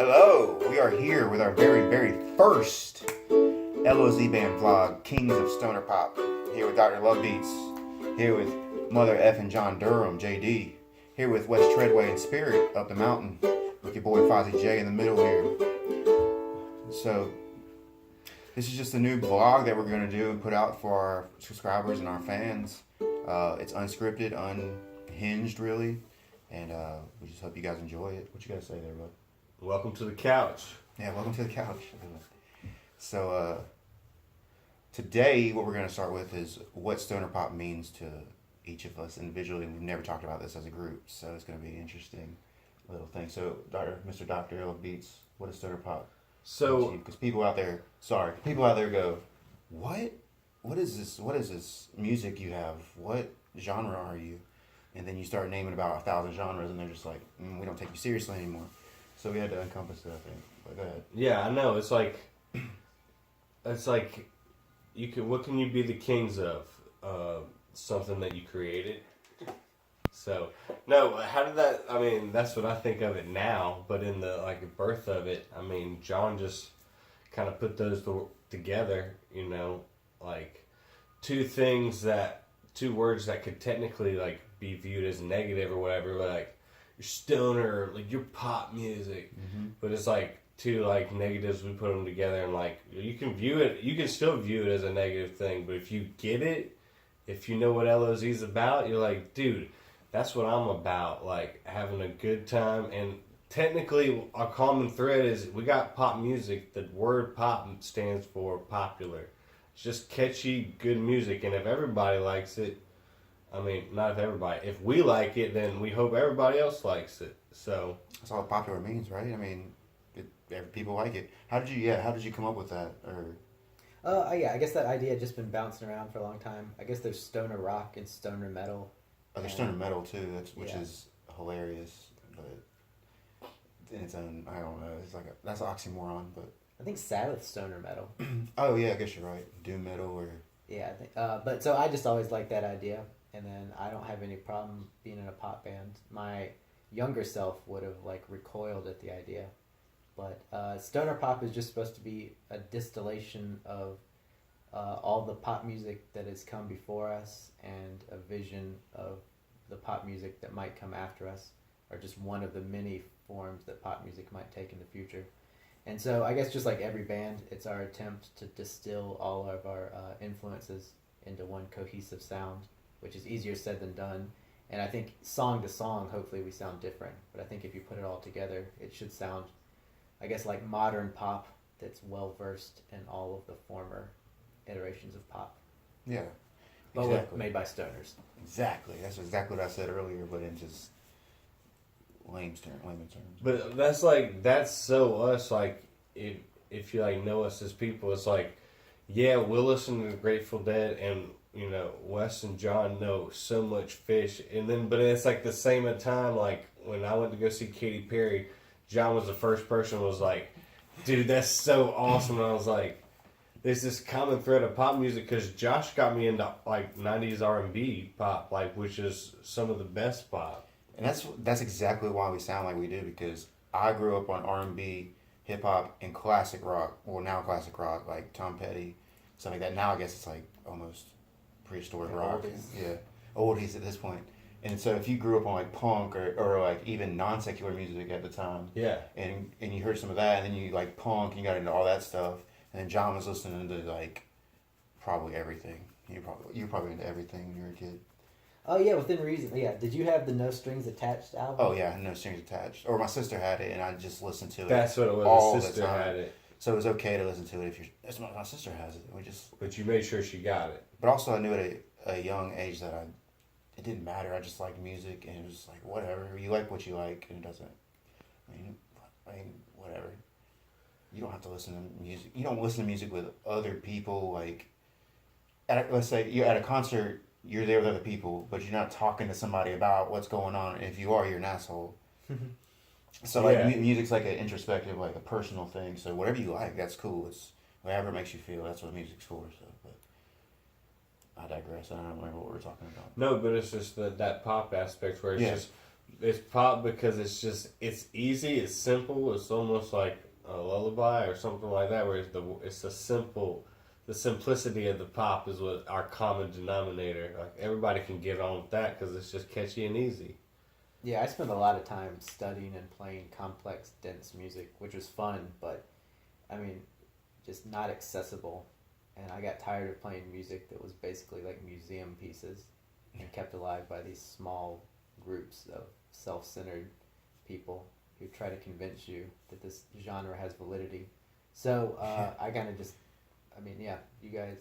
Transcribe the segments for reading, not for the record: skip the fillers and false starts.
Hello, we are here with our very first LOZ band vlog, Kingz of Stoner Pop. Here with Dr. LuvBeatz. Here with Mother F and John Durham, JD. Here with West Treadway and Spirit up the mountain. With your boy Fozzy.J in the middle here. So, this is just a new vlog that we're going to do and put out for our subscribers and our fans. It's unscripted, unhinged really. And we just hope you guys enjoy it. What you guys say there, bud? Welcome to the couch. Yeah, welcome to the couch. So, today what we're going to start with is what stoner pop means to each of us individually. We've never talked about this as a group, so it's going to be an interesting little thing. So, Mr. Dr. LuvBeatz, what is stoner pop? So, because people out there go, what? What is this? What is this music you have? What genre are you? And then you start naming about 1,000 genres, and they're just like, we don't take you seriously anymore. So we had to encompass it, I think. But go ahead. Yeah, I know. It's like you can. What can you be the kings of? Something that you created. So no, how did that? I mean, that's what I think of it now. But in the birth of it, I mean, John just kind of put those together. You know, like two words that could technically be viewed as negative or whatever, like your stoner, like your pop music, but it's two negatives. We put them together, and you can still view it as a negative thing, but if you get it, if you know what L.O.Z is about, you're like, dude, that's what I'm about, having a good time. And technically our common thread is we got pop music. The word pop stands for popular. It's just catchy, good music, and if everybody likes it, I mean, not if everybody. If we like it, then we hope everybody else likes it. So that's all popular means, right? I mean, people like it. How did you come up with that? Or yeah, I guess that idea had just been bouncing around for a long time. I guess there's stoner rock and stoner metal. Oh, there's stoner metal too. Which is hilarious, but in its own, I don't know. It's that's an oxymoron, but I think Sabbath's stoner metal. Oh yeah, I guess you're right. Doom metal or yeah, I think. But so I just always liked that idea. And then I don't have any problem being in a pop band. My younger self would have recoiled at the idea. But stoner pop is just supposed to be a distillation of all the pop music that has come before us and a vision of the pop music that might come after us, or just one of the many forms that pop music might take in the future. And so I guess just like every band, it's our attempt to distill all of our influences into one cohesive sound, which is easier said than done. And I think song to song, hopefully we sound different. But I think if you put it all together, it should sound, I guess, like modern pop that's well-versed in all of the former iterations of pop. Yeah. But exactly. Made by stoners. Exactly. That's exactly what I said earlier, but in just layman's terms. But that's so us, if you know us as people, it's yeah, we'll listen to the Grateful Dead, and Wes and John know so much Fish, but it's the same time, when I went to go see Katy Perry, John was the first person who was like, dude, that's so awesome. And I was like, there's this common thread of pop music, because Josh got me into 90s R&B pop, which is some of the best pop. And that's exactly why we sound like we do, because I grew up on R&B, hip hop, and classic rock. Well, now classic rock, like Tom Petty, something like that. Now I guess it's almost prehistoric rock. Yeah, oldies at this point. And so if you grew up on punk or even non-secular music at the time, yeah, and you heard some of that, and then you punk, and you got into all that stuff, and then John was listening to probably everything. You were probably into everything when you were a kid. Oh yeah, within reason. Yeah, did you have the No Strings Attached album? Oh yeah, No Strings Attached. Or my sister had it, and I just listened to it. That's what it was. All the sister the time. had it. So it was okay to listen to it if you're. That's my sister has it. But you made sure she got it. But also, I knew at a young age that it didn't matter. I just liked music, and it was whatever. You like what you like, and it doesn't. I mean, whatever. You don't have to listen to music. You don't listen to music with other people. Let's say you're at a concert. You're there with other people, but you're not talking to somebody about what's going on. And if you are, you're an asshole. So music's an introspective, a personal thing. So whatever you like, that's cool. It's whatever makes you feel. That's what music's for. So, but I digress. I don't remember what we're talking about. No, but it's just that pop aspect where it's just It's pop because it's easy, it's simple, it's almost like a lullaby or something like that. Where it's the simplicity of the pop is what our common denominator. Like everybody can get on with that because it's just catchy and easy. Yeah, I spent a lot of time studying and playing complex, dense music, which was fun, but I mean, just not accessible. And I got tired of playing music that was basically like museum pieces and kept alive by these small groups of self-centered people who try to convince you that this genre has validity. So I kind of just, I mean, yeah, you guys,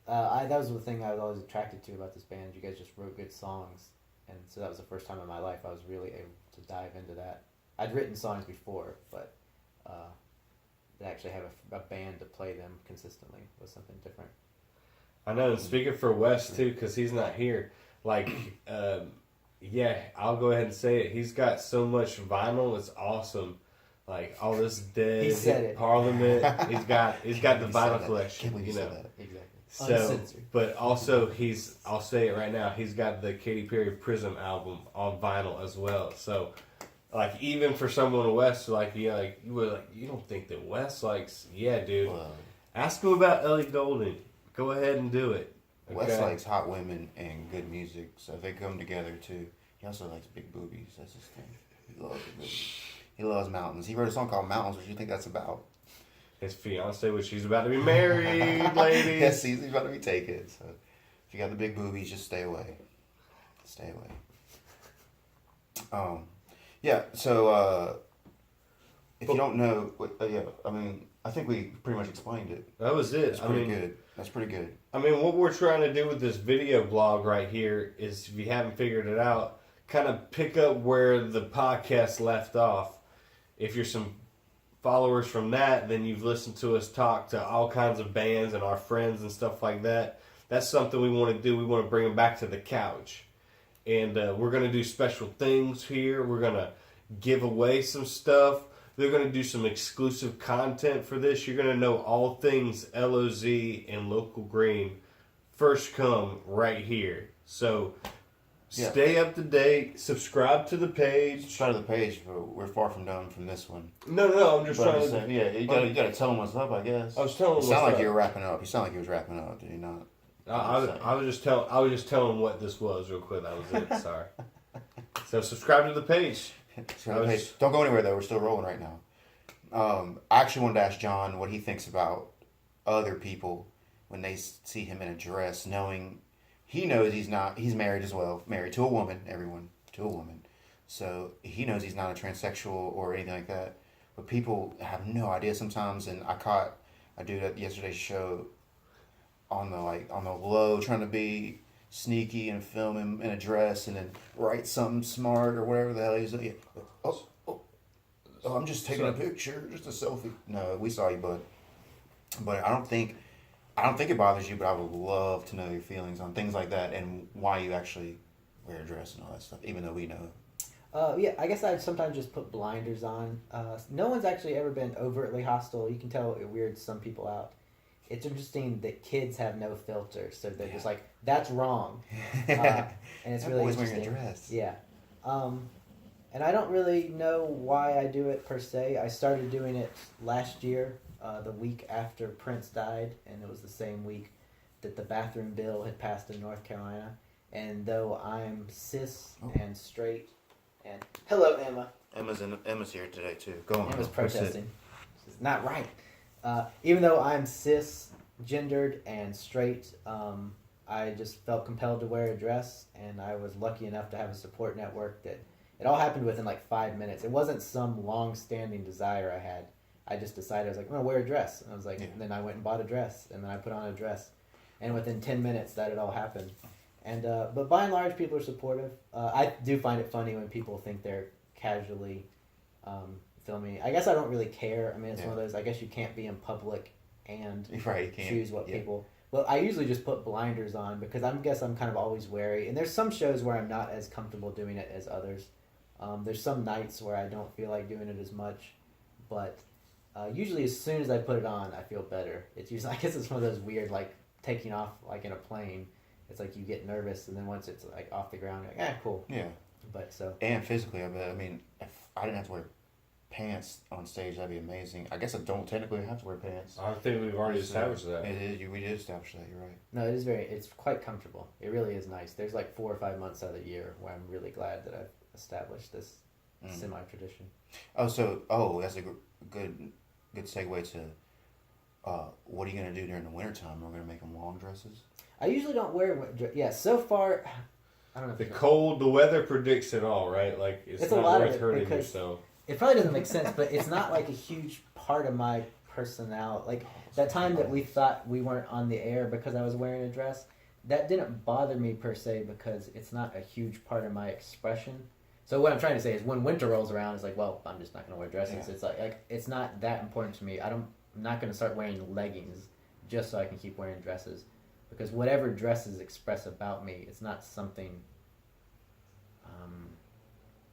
that was the thing I was always attracted to about this band. You guys just wrote good songs, and so that was the first time in my life I was really able to dive into that. I'd written songs before, but to actually have a band to play them consistently was something different. I know, and speaking for Wes too, because he's not here, like, yeah, I'll go ahead and say it. He's got so much vinyl, it's awesome. Like all this dead He said it. Parliament. He's got the vinyl Can't collection. believe You you know. said that. Exactly. So, Uncensored. but also I'll say it right now. He's got the Katy Perry Prism album on vinyl as well. So, like even for someone Wes, like you don't think that Wes likes? Yeah, dude. Well, Ask him about Ellie Goulding. Go ahead and do it. Wes likes hot women and good music, so they come together too. He also likes big boobies. That's his thing. He loves big boobies. He loves mountains. He wrote a song called Mountains. What do you think that's about? His fiance, which she's about to be married, ladies. Yes, he's about to be taken. So if you got the big boobies, just stay away. Stay away. Yeah. So if you don't know, yeah, I mean, I think we pretty much explained it. That was it. That's pretty good. That's pretty good. I mean, what we're trying to do with this video blog right here is, if you haven't figured it out, kind of pick up where the podcast left off. If you're some followers from that, then you've listened to us talk to all kinds of bands and our friends and stuff like that. That's something we want to do. We want to bring them back to the couch. And we're going to do special things here. We're going to give away some stuff. They're going to do some exclusive content for this. You're going to know all things LOZ and Local Green first come right here. So stay up to date. Subscribe to the page. Subscribe to the page, but we're far from done from this one. No. I'm just But I'm trying just to. saying, yeah, you gotta tell them what's up, I guess. I was telling You them sound what's like you up. were wrapping up. You sound like you was wrapping up. Did you not? I was just telling what this was real quick. That was it. Sorry. So subscribe to the page. Hey, don't go anywhere though. We're still rolling right now. I actually wanted to ask John what he thinks about other people when they see him in a dress, knowing he knows he's married as well, married to a woman, to a woman. So he knows he's not a transsexual or anything like that. But people have no idea sometimes, and I caught a dude at yesterday's show on the low trying to be sneaky and film him in a dress and then write something smart or whatever the hell he's like. Oh, I'm just taking a picture, just a selfie. No, we saw you, bud. But I don't think it bothers you, but I would love to know your feelings on things like that and why you actually wear a dress and all that stuff, even though we know. Yeah, I guess I sometimes just put blinders on. No one's actually ever been overtly hostile. You can tell it weirds some people out. It's interesting that kids have no filter, so they're just like, that's wrong. And it's really boy's interesting. wearing a dress. Yeah. And I don't really know why I do it per se. I started doing it last year, the week after Prince died, and it was the same week that the bathroom bill had passed in North Carolina. And though I'm cis and straight, and hello Emma. Emma's here today too. Go on. Emma's Go protesting. It's not right. Even though I'm cisgendered and straight, I just felt compelled to wear a dress, and I was lucky enough to have a support network that it all happened within like 5 minutes. It wasn't some long-standing desire I had. I just decided, I was like, I'm going to wear a dress. And I was like, and then I went and bought a dress, and then I put on a dress. And within 10 minutes, that had all happened. And but by and large, people are supportive. I do find it funny when people think they're casually filming. I guess I don't really care. I mean, it's one of those, I guess you can't be in public and choose what people... Well, I usually just put blinders on because I guess I'm kind of always wary. And there's some shows where I'm not as comfortable doing it as others. There's some nights where I don't feel like doing it as much. But usually as soon as I put it on, I feel better. It's usually, I guess it's one of those weird, like, taking off, like, in a plane. It's like you get nervous, and then once it's, like, off the ground, you're like, cool. Yeah. But so And physically, I mean, if I didn't have to wear pants on stage, that'd be amazing. I guess I don't technically have to wear pants. I think we've already established that. It is. We did establish that. You're right. no, it's quite comfortable. It really is nice. There's like 4 or 5 months out of the year where I'm really glad that I've established this semi-tradition. That's a good segue to what are you gonna do during the wintertime? We're gonna make them long dresses. I usually don't wear so far. I don't know. If The weather predicts it all, right? Like it's a not lot of worth it hurting because yourself. it probably doesn't make sense, but it's not like a huge part of my personality. Like that time that we thought we weren't on the air because I was wearing a dress, that didn't bother me per se because it's not a huge part of my expression. So what I'm trying to say is when winter rolls around, it's like, well, I'm just not going to wear dresses. Yeah. It's like it's not that important to me. I'm not going to start wearing leggings just so I can keep wearing dresses, because whatever dresses express about me, it's not something.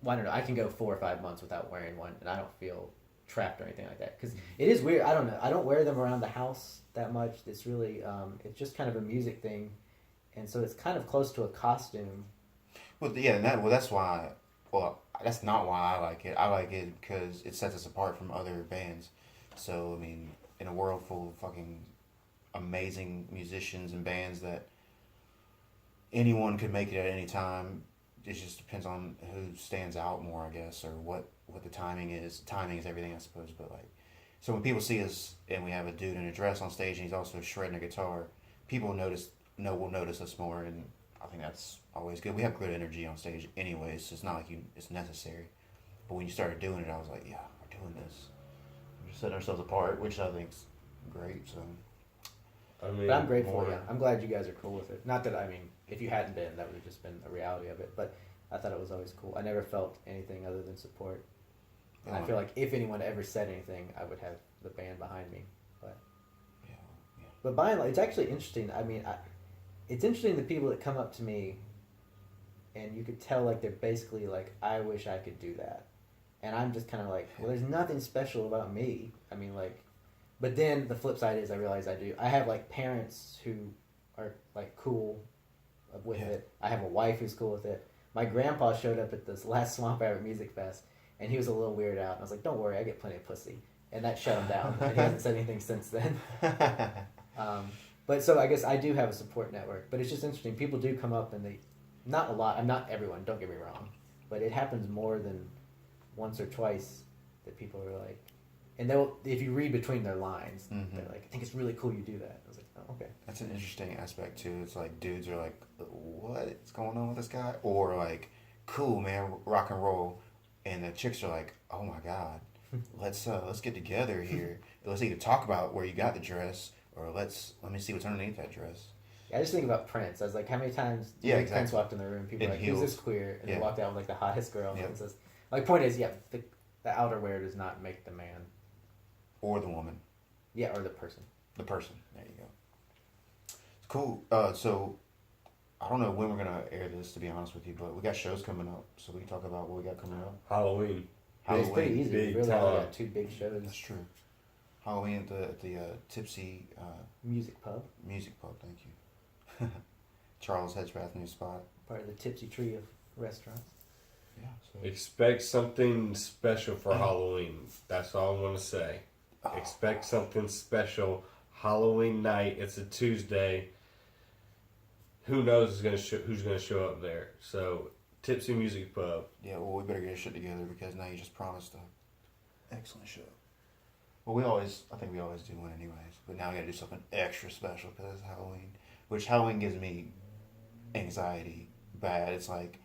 Well, I don't know. I can go 4 or 5 months without wearing one, and I don't feel trapped or anything like that. Because it is weird. I don't know. I don't wear them around the house that much. It's really, it's just kind of a music thing, and so it's kind of close to a costume. Well, yeah, that's why. Well, that's not why I like it. I like it because it sets us apart from other bands. So I mean, in a world full of fucking amazing musicians and bands that anyone could make it at any time. It just depends on who stands out more, I guess, or what the timing is. Timing is everything, I suppose. But like, so when people see us and we have a dude in a dress on stage and he's also shredding a guitar, people will notice us more, and I think that's always good. We have good energy on stage, anyways. So it's not like it's necessary. But when you started doing it, I was like, yeah, we're doing this. We're just setting ourselves apart, which I think's great. So. I mean, But I'm grateful, yeah. I'm glad you guys are cool with it. Not that, if you hadn't been, that would have just been a reality of it. But I thought it was always cool. I never felt anything other than support. And I feel like if anyone ever said anything, I would have the band behind me. But But by and large, it's actually interesting. It's interesting the people that come up to me, and you could tell like they're basically like, I wish I could do that. And I'm just kind of like, well, there's nothing special about me. But then the flip side is I realize I do. I have like parents who are like cool with it. I have a wife who's cool with it. My grandpa showed up at this last Swamp Rabbit Music Fest, and he was a little weirded out. And I was like, don't worry, I get plenty of pussy. And that shut him down. And he hasn't said anything since then. But so I guess I do have a support network. But it's just interesting. People do come up and not a lot. I'm not everyone, don't get me wrong. But it happens more than once or twice that people are like, and if you read between their lines, they're like, I think it's really cool you do that. I was like, oh, okay. That's an interesting aspect too. It's like dudes are like, what's going on with this guy? Or like, cool man, rock and roll. And the chicks are like, oh my god, let's get together here. Let's either talk about where you got the dress, or let me see what's underneath that dress. I just think about Prince. I was like, how many times Prince walked in the room, people were like, who's this queer? And he walked out with like the hottest girl. And says, my point is, the outerwear does not make the man. Or the woman. Yeah, or the person. The person. There you go. Cool. So, I don't know when we're going to air this, to be honest with you, but we got shows coming up, so we can talk about what we got coming up. Halloween. It's pretty easy. Big We really time. only got 2 big shows. That's true. Halloween at the Tipsy Music Pub. Music Pub, thank you. Charles Hedgepath new spot. Part of the Tipsy Tree of restaurants. Yeah. So. Expect something special for Halloween. That's all I want to say. Expect something special. Halloween night. It's a Tuesday. Who knows who's gonna show up there? So, Tipsy Music Pub. Yeah, well, we better get our shit together because now you just promised an excellent show. Well, I think we always do one anyways. But now we gotta do something extra special because it's Halloween. Which Halloween gives me anxiety bad. It's like,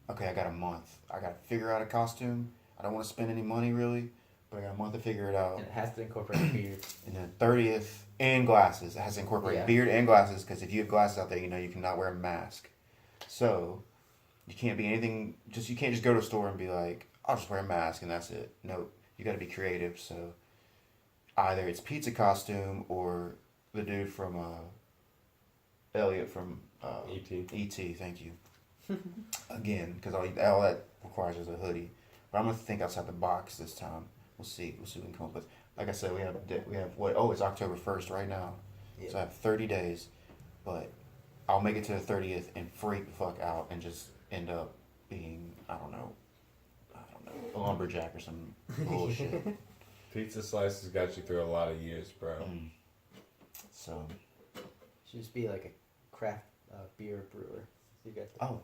okay, I got a month. I gotta figure out a costume. I don't want to spend any money really, but I got a month to figure it out. And it has to incorporate a beard. And then 30th, and glasses. It has to incorporate beard and glasses because if you have glasses out there, you know you cannot wear a mask. So, you can't be anything, you can't just go to a store and be like, I'll just wear a mask and that's it. Nope. You gotta be creative. So, either it's pizza costume or the dude from, Elliot from, E.T., thank you. Again, because all that requires is a hoodie. But I'm gonna think outside the box this time. We'll see what we can come up with. Like I said, we have what? Oh, it's October 1st right now. Yep. So I have 30 days, but I'll make it to the 30th and freak the fuck out and just end up being, I don't know, a lumberjack or some bullshit. Pizza slices got you through a lot of years, bro. So. Should just be like a craft beer brewer. You got the... Oh.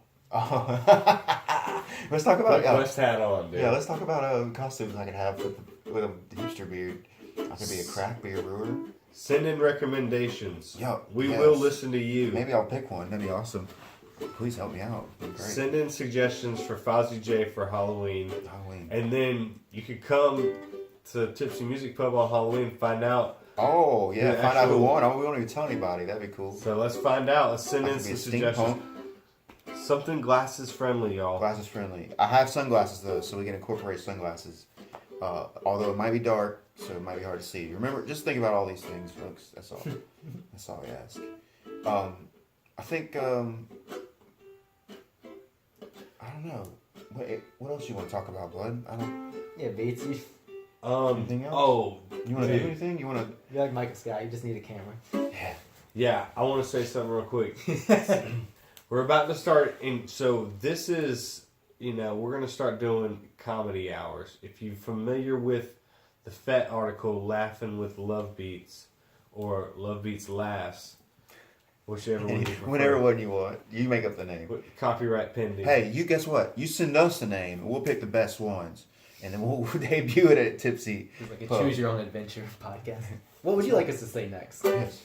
Let's talk about Quest hat on, dude. Yeah, let's talk about costumes I could have with a hipster beard. I could be a craft beer brewer. Send in recommendations. Yo, we yes. will listen to you. Maybe I'll pick one. That'd be awesome. Please help me out. That'd be great. Send in suggestions for Fozzy.J for Halloween. And then you could come to Tipsy Music Pub on Halloween and find out. Oh, yeah. Find out who won. We won't even tell anybody. That'd be cool. So let's find out. Let's send in some suggestions. Something glasses friendly, y'all. Glasses friendly. I have sunglasses, though, so we can incorporate sunglasses. Although it might be dark, so it might be hard to see. Remember, just think about all these things, folks. That's all. That's all we ask. I think, I don't know. What else you want to talk about, Blood? Yeah, Beats. Anything else? Oh. You want to do anything? You want to... You're like Michael Scott. You just need a camera. Yeah. Yeah, I want to say something real quick. We're about to start, so this is, we're going to start doing comedy hours. If you're familiar with the FET article, Laughing with LuvBeatz, or LuvBeatz Laughs, whichever one you prefer. Whatever one you want. You make up the name. Copyright pending. Hey, you guess what? You send us a name, and we'll pick the best ones. And then we'll debut it at Tipsy. It's like a choose your own adventure podcast. What would you like us to say next? Yes.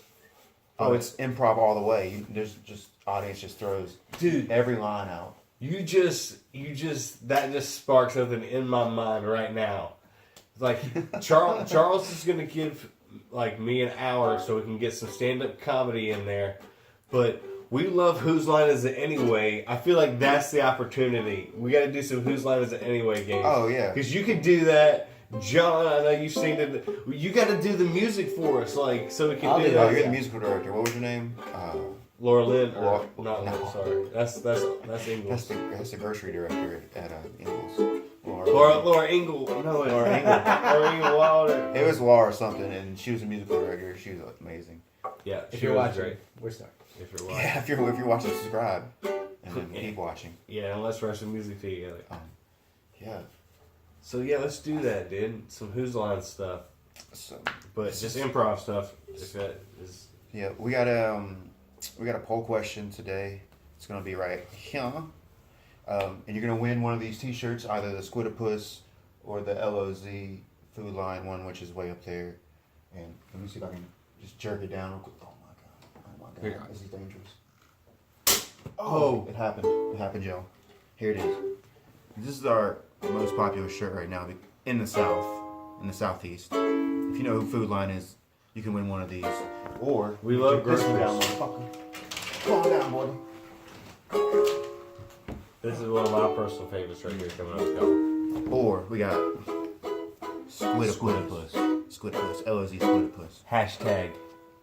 Oh, it's improv all the way. There's just audience just throws every line out. You just that just sparks something in my mind right now. Like Charles is gonna give like me an hour so we can get some stand-up comedy in there, but we love Whose Line Is It Anyway. I feel like that's the opportunity. We got to do some Whose Line Is It Anyway games. Oh yeah, because you could do that. John, I know you've seen it. You got to do the music for us, like, so we can do that. Oh, you're the musical director. What was your name? Laura Lynn. No, sorry. That's Ingles. That's the grocery director at Ingles. Laura Ingle. No, Laura Ingle. Laura Ingle Wilder. It was Laura something, and she was a musical director. She was amazing. Yeah, if you're watching, great. We're sorry. If you're watching. Yeah, if you're watching, subscribe, and then keep watching. Yeah, and let's write some music together. Yeah. So yeah, let's do that, dude. Some Whose Line stuff. But just improv stuff. If that is. Yeah, we got a poll question today. It's gonna be right here, and you're gonna win one of these T-shirts, either the Squidopus or the L.O.Z. Food Line one, which is way up there. And let me see if I can just jerk it down real quick. Oh my god, this is dangerous. Oh, it happened. It happened, Joe. Here it is. This is our most popular shirt right now in the South, in the Southeast. If you know who Food Line is, you can win one of these. Or we love this groceries. down, motherfucker. Calm down, boy. This is one of my personal favorites right here coming up, y'all. Or we got Squidopus. Squidopus. L.O.Z. Squidopus. Hashtag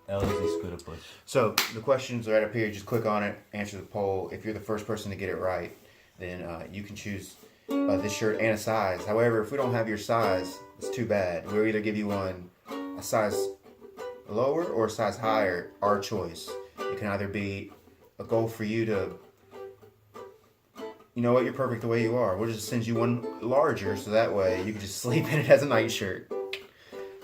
L.O.Z. Squidopus. So the questions are right up here. Just click on it, answer the poll. If you're the first person to get it right, then you can choose this shirt and a size. However, if we don't have your size, it's too bad. We'll either give you one a size lower or a size higher, our choice. It can either be a goal for you to, you know what, you're perfect the way you are. We'll just send you one larger so that way you can just sleep in it as a nightshirt.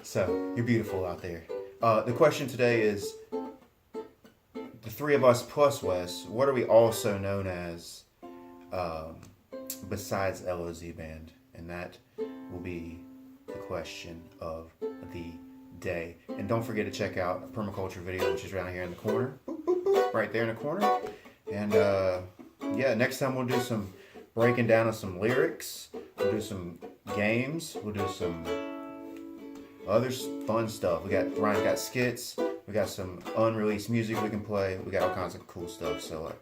So, you're beautiful out there. The question today is, the three of us plus Wes, what are we also known as besides L.O.Z. Band? And that will be the question of the day. And don't forget to check out a permaculture video, which is right here in the corner. Boop, boop, boop, right there in the corner. And yeah, next time we'll do some breaking down of some lyrics. We'll do some games. We'll do some other fun stuff. Ryan's got skits. We got some unreleased music we can play. We got all kinds of cool stuff. So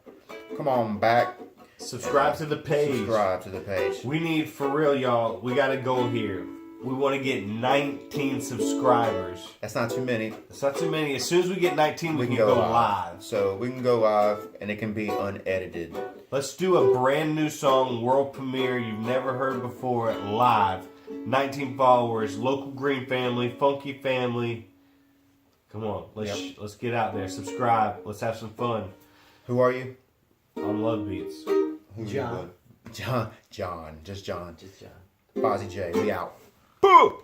come on back. Subscribe to the page. Subscribe to the page. We need, for real, y'all, we got a goal here. We want to get 19 subscribers. That's not too many. That's not too many. As soon as we get 19, we can go live. So we can go live, and it can be unedited. Let's do a brand new song, world premiere, you've never heard before, live. 19 followers, local green family, funky family. Come on, let's get out there. Subscribe. Let's have some fun. Who are you? I'm LuvBeatz. Who's John. John, just John. Just John. Fozzy.J, we out. Boo!